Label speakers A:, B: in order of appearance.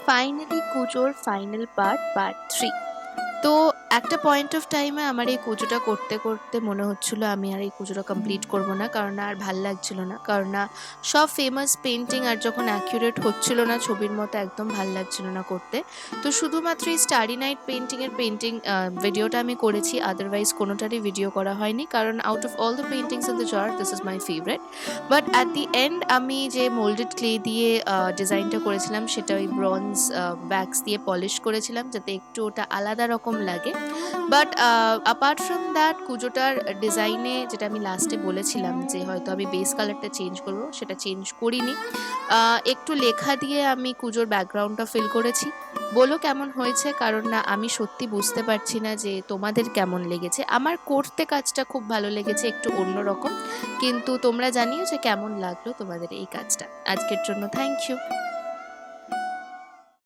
A: Finally কুজোর final part 3। তো একটা point of টাইমে আমার এই কুজোটা করতে করতে মনে হচ্ছিল আমি আর এই কুজোটা কমপ্লিট করব না, কারণ আর ভাল লাগছিল না, কারণ না সব ফেমাস পেন্টিং আর যখন অ্যাকিউরেট হচ্ছিল না ছবির মতো একদম ভাল লাগছিল না করতে। তো শুধুমাত্র এই স্টারি নাইট পেন্টিং ভিডিওটা আমি করেছি, আদারওয়াইজ কোনোটারই ভিডিও করা হয়নি, কারণ out of all the paintings in the jar this is my favourite. But at the end আমি যে মোল্ডেড ক্লে দিয়ে ডিজাইনটা করেছিলাম সেটা ওই ব্রঞ্জ ওয়্যাক্স দিয়ে পলিশ করেছিলাম যাতে একটু ওটা আলাদা রকম লাগে। বাট অ্যাপার্ট ফ্রম দ্যাট কুজোটার ডিজাইনে যেটা আমি লাস্টে বলেছিলাম যে হয়তো আমি বেস কালারটা চেঞ্জ করবো, সেটা চেঞ্জ করিনি। একটু লেখা দিয়ে আমি কুজোর ব্যাকগ্রাউন্ডটা ফিল করেছি। বলো কেমন হয়েছে, কারণ না আমি সত্যি বুঝতে পারছি না যে তোমাদের কেমন লেগেছে। আমার করতে কাজটা খুব ভালো লেগেছে, একটু অন্যরকম, কিন্তু তোমরা জানিও যে কেমন লাগলো তোমাদের এই কাজটা। আজকের জন্য থ্যাংক ইউ।